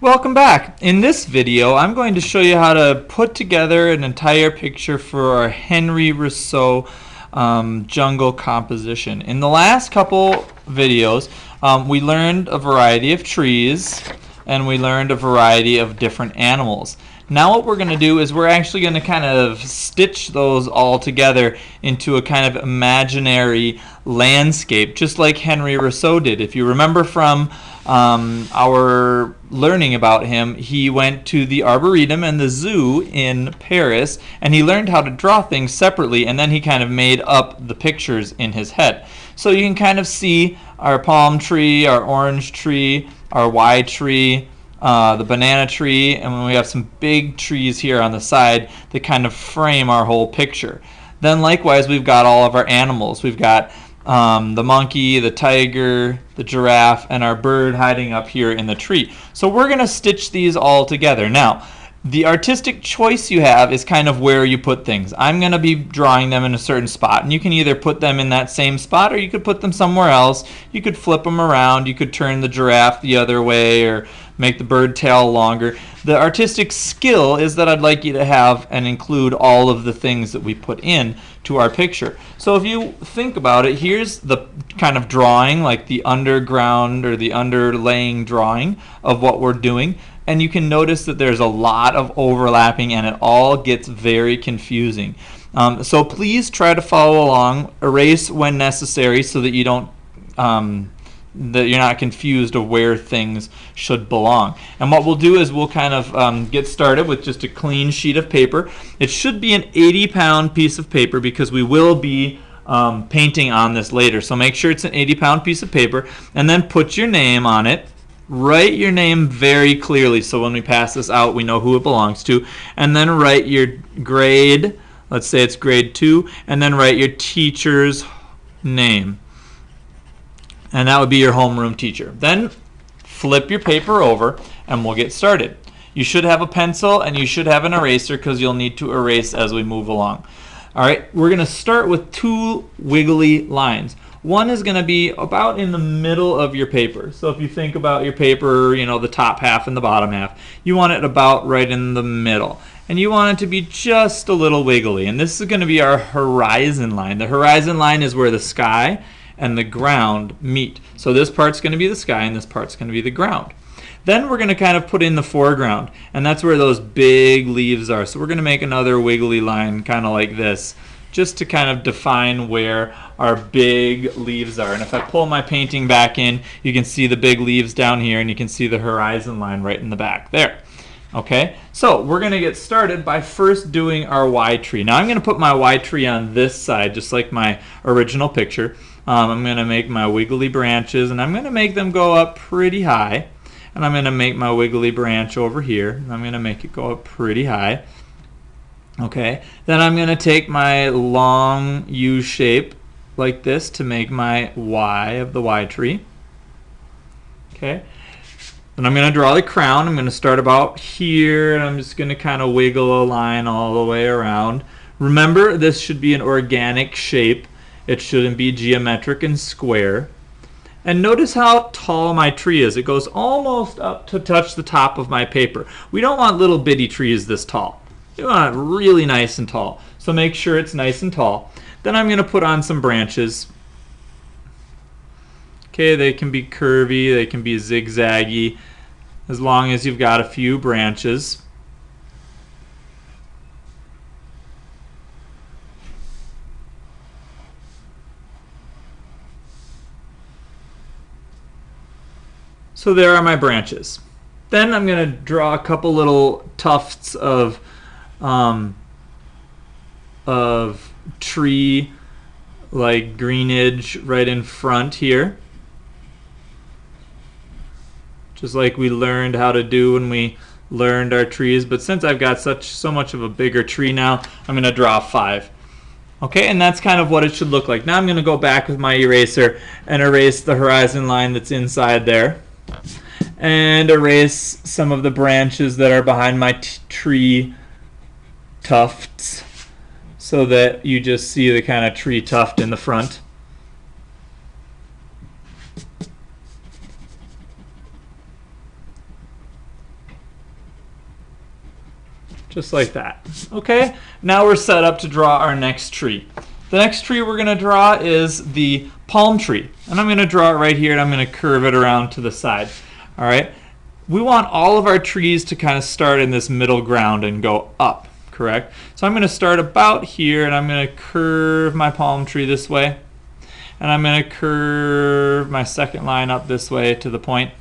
Welcome back. In this video, I'm going to show you how to put together an entire picture for our Henri Rousseau jungle composition. In the last couple videos, we learned a variety of trees and we learned a variety of different animals. Now what we're going to do is we're actually going to kind of stitch those all together into a kind of imaginary landscape, just like Henri Rousseau did. If you remember from our learning about him, he went to the Arboretum and the zoo in Paris, and he learned how to draw things separately, and then he kind of made up the pictures in his head. So you can kind of see our palm tree, our orange tree, our Y tree, the banana tree, and then we have some big trees here on the side that kind of frame our whole picture. Then likewise, we've got all of our animals. We've got the monkey, the tiger, the giraffe, and our bird hiding up here in the tree. So we're going to stitch these all together. Now, the artistic choice you have is kind of where you put things. I'm going to be drawing them in a certain spot, and you can either put them in that same spot or you could put them somewhere else. You could flip them around. You could turn the giraffe the other way or make the bird tail longer. The artistic skill is that I'd like you to have and include all of the things that we put in to our picture. So if you think about it, here's the kind of drawing, like the underground or the underlaying drawing of what we're doing. And you can notice that there's a lot of overlapping and it all gets very confusing. So please try to follow along, erase when necessary so that you don't that you're not confused of where things should belong. And what we'll do is we'll kind of get started with just a clean sheet of paper. It should be an 80-pound piece of paper because we will be painting on this later. So make sure it's an 80-pound piece of paper, and then put your name on it. Write your name very clearly so when we pass this out we know who it belongs to, and then write your grade. Let's say it's grade 2, and then write your teacher's name. And that would be your homeroom teacher. Then flip your paper over and we'll get started. You should have a pencil and you should have an eraser because you'll need to erase as we move along. Alright, we're going to start with two wiggly lines. One is going to be about in the middle of your paper. So if you think about your paper, you know, the top half and the bottom half, you want it about right in the middle. And you want it to be just a little wiggly. And this is going to be our horizon line. The horizon line is where the sky and the ground meet. So this part's going to be the sky and this part's going to be the ground. Then we're going to kind of put in the foreground, and that's where those big leaves are. So we're going to make another wiggly line kind of like this, just to kind of define where our big leaves are. And if I pull my painting back in, you can see the big leaves down here, and you can see the horizon line right in the back there. Okay, so we're going to get started by first doing our Y tree. Now I'm going to put my Y tree on this side, just like my original picture. I'm going to make my wiggly branches, and I'm going to make them go up pretty high. And I'm going to make my wiggly branch over here, and I'm going to make it go up pretty high. Okay, then I'm going to take my long U shape like this to make my Y of the Y tree. Okay, then I'm going to draw the crown. I'm going to start about here, and I'm just going to kind of wiggle a line all the way around. Remember, this should be an organic shape. It shouldn't be geometric and square. And notice how tall my tree is. It goes almost up to touch the top of my paper. We don't want little bitty trees this tall. We want it really nice and tall. So make sure it's nice and tall. Then I'm going to put on some branches. Okay, they can be curvy, they can be zigzaggy, as long as you've got a few branches. So there are my branches. Then I'm going to draw a couple little tufts of tree, like greenage right in front here, just like we learned how to do when we learned our trees. But since I've got so much of a bigger tree now, I'm going to draw 5. Okay, and that's kind of what it should look like. Now I'm going to go back with my eraser and erase the horizon line that's inside there, and erase some of the branches that are behind my tree tufts so that you just see the kind of tree tuft in the front. just like that. Okay, now we're set up to draw our next tree. The next tree we're going to draw is the palm tree, and I'm going to draw it right here, and I'm going to curve it around to the side. All right, we want all of our trees to kind of start in this middle ground and go up, correct? So I'm going to start about here, and I'm going to curve my palm tree this way, and I'm going to curve my second line up this way to the point.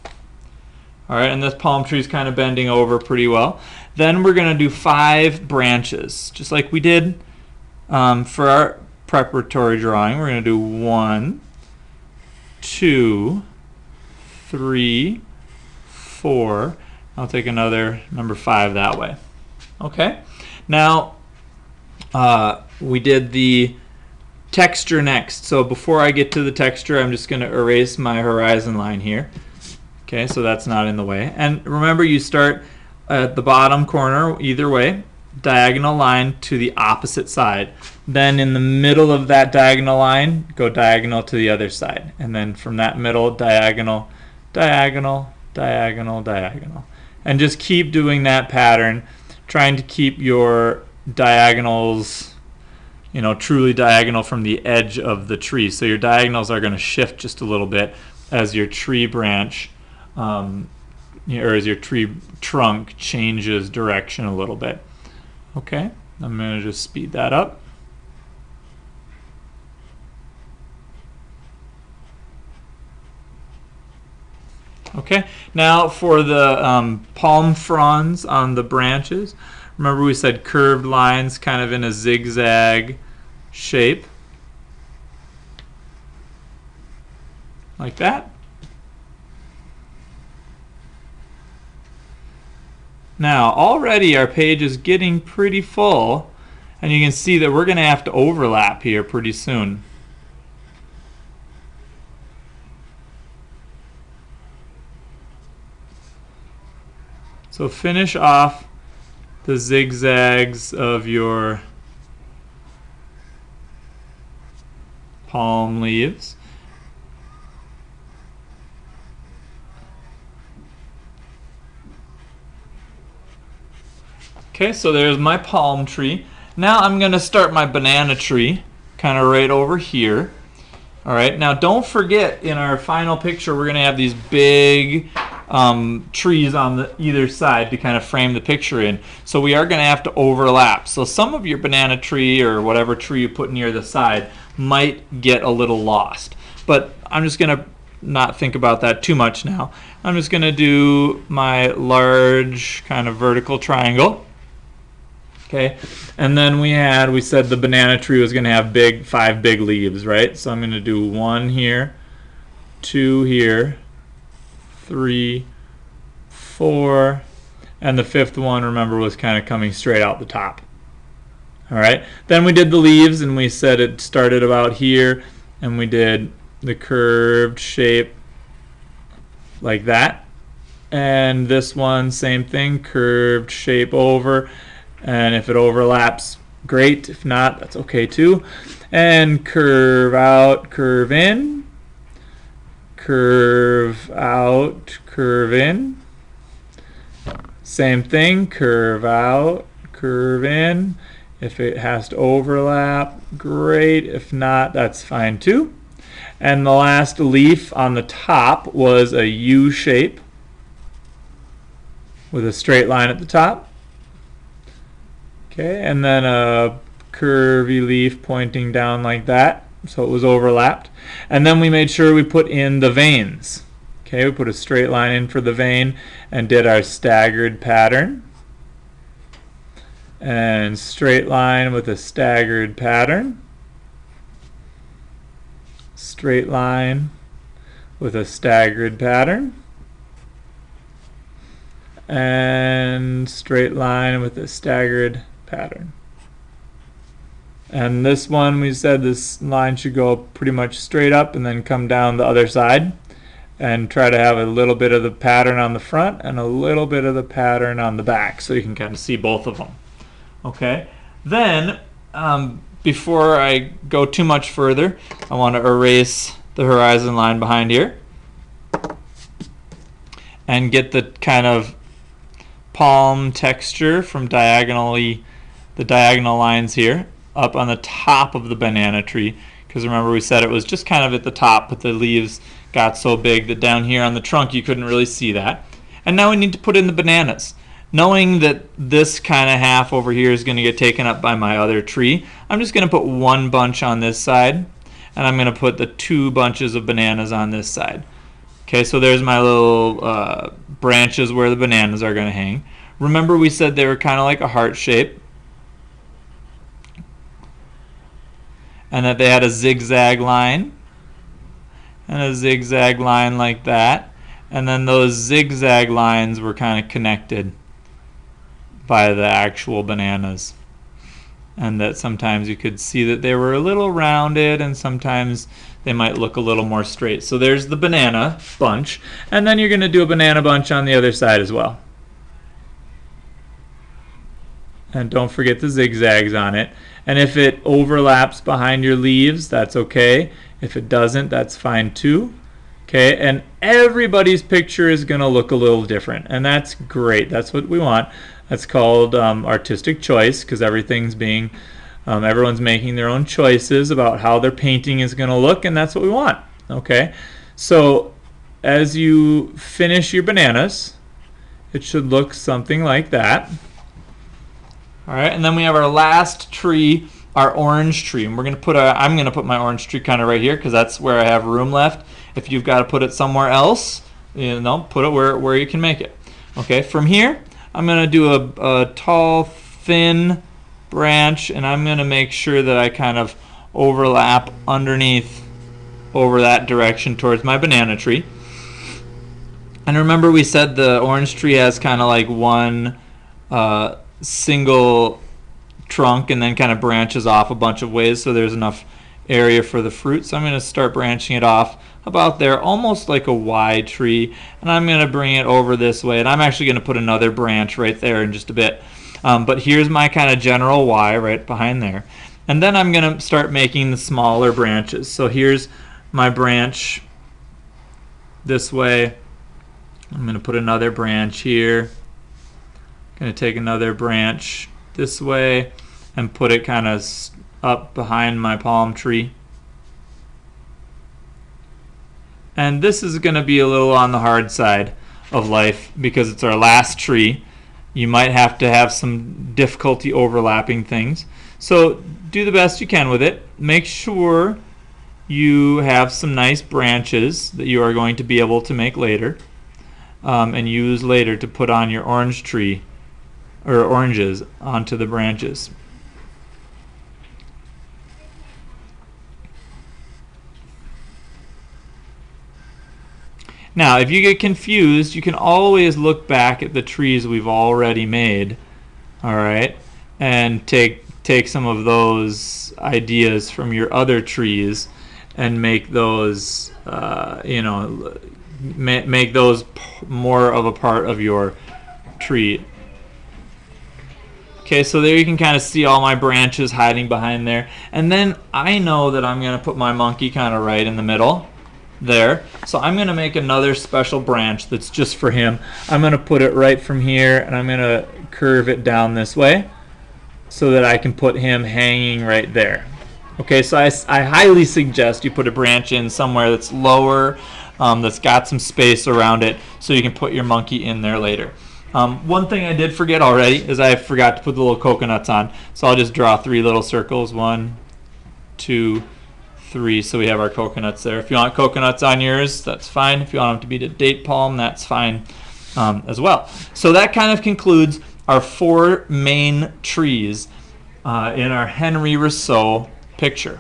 All right, and this palm tree is kind of bending over pretty well. Then we're going to do 5 branches, just like we did for our preparatory drawing. We're going to do 1, 2, 3, 4. I'll take another number 5 that way. Okay. Now we did the texture next. So before I get to the texture, I'm just going to erase my horizon line here. Okay, so that's not in the way. And remember, you start at the bottom corner either way, diagonal line to the opposite side. Then in the middle of that diagonal line, go diagonal to the other side. And then from that middle, diagonal, diagonal, diagonal, diagonal. And just keep doing that pattern, trying to keep your diagonals, you know, truly diagonal from the edge of the tree. So your diagonals are going to shift just a little bit as your tree branch or as your tree trunk changes direction a little bit. Okay, I'm going to just speed that up. Okay, now for the palm fronds on the branches, remember we said curved lines kind of in a zigzag shape, like that. Now already our page is getting pretty full, and you can see that we're going to have to overlap here pretty soon. So finish off the zigzags of your palm leaves. Okay, so there's my palm tree. Now I'm going to start my banana tree, kind of right over here. All right, now don't forget, in our final picture, we're going to have these big trees on either side to kind of frame the picture in. So we are going to have to overlap. So some of your banana tree or whatever tree you put near the side might get a little lost. But I'm just going to not think about that too much now. I'm just going to do my large kind of vertical triangle. Okay, and then we said the banana tree was going to have 5 big leaves, right? So I'm going to do 1 here, 2 here, 3, 4, and the 5th one, remember, was kind of coming straight out the top. All right, then we did the leaves, and we said it started about here, and we did the curved shape like that. And this one, same thing, curved shape over. And if it overlaps, great. If not, that's okay too. And curve out, curve in. Curve out, curve in. Same thing, curve out, curve in. If it has to overlap, great. If not, that's fine too. And the last leaf on the top was a U shape with a straight line at the top. Okay, and then a curvy leaf pointing down like that, so it was overlapped. And then we made sure we put in the veins. Okay, we put a straight line in for the vein and did our staggered pattern. And straight line with a staggered pattern. Straight line with a staggered pattern. And straight line with a staggered pattern. And this one, we said this line should go pretty much straight up and then come down the other side, and try to have a little bit of the pattern on the front and a little bit of the pattern on the back, so you can kind of see both of them. Okay, then before I go too much further, I want to erase the horizon line behind here and get the kind of palm texture from the diagonal lines here up on the top of the banana tree, because remember we said it was just kind of at the top, but the leaves got so big that down here on the trunk you couldn't really see that. And now we need to put in the bananas. Knowing that this kind of half over here is going to get taken up by my other tree, I'm just going to put one bunch on this side, and I'm going to put the 2 bunches of bananas on this side. Okay, so there's my little branches where the bananas are going to hang. Remember we said they were kind of like a heart shape, and that they had a zigzag line, and a zigzag line like that, and then those zigzag lines were kind of connected by the actual bananas, and that sometimes you could see that they were a little rounded and sometimes they might look a little more straight. So there's the banana bunch, and then you're going to do a banana bunch on the other side as well. And don't forget the zigzags on it. And if it overlaps behind your leaves, that's okay. If it doesn't, that's fine too. Okay, and everybody's picture is going to look a little different, and that's great. That's what we want. That's called artistic choice, because everything's being, everyone's making their own choices about how their painting is going to look, and that's what we want. Okay, so as you finish your bananas, it should look something like that. All right, and then we have our last tree, our orange tree, and we're going to put I'm going to put my orange tree kind of right here because that's where I have room left. If you've got to put it somewhere else, put it where you can make it. Okay, from here, I'm going to do a tall, thin branch, and I'm going to make sure that I kind of overlap underneath over that direction towards my banana tree. And remember we said the orange tree has kind of like one single trunk and then kind of branches off a bunch of ways, so there's enough area for the fruit. So I'm going to start branching it off about there, almost like a Y tree, and I'm going to bring it over this way, and I'm actually going to put another branch right there in just a bit. But here's my kind of general Y right behind there. And then I'm going to start making the smaller branches. So here's my branch this way. I'm going to put another branch here. I'm going to take another branch this way and put it kind of up behind my palm tree. And this is going to be a little on the hard side of life because it's our last tree. You might have to have some difficulty overlapping things. So do the best you can with it. Make sure you have some nice branches that you are going to be able to make later and use later to put on your orange tree or oranges onto the branches. Now, if you get confused, you can always look back at the trees we've already made, all right, and take some of those ideas from your other trees and make those, make those more of a part of your tree. Okay, so there you can kind of see all my branches hiding behind there. And then I know that I'm going to put my monkey kind of right in the middle there. So I'm going to make another special branch that's just for him. I'm going to put it right from here, and I'm going to curve it down this way so that I can put him hanging right there. Okay, so I highly suggest you put a branch in somewhere that's lower, that's got some space around it, so you can put your monkey in there later. One thing I did forget already is I forgot to put the little coconuts on. So I'll just draw 3 little circles. 1, 2, 3. So we have our coconuts there. If you want coconuts on yours, that's fine. If you want them to be a date palm, that's fine as well. So that kind of concludes our 4 main trees in our Henri Rousseau picture.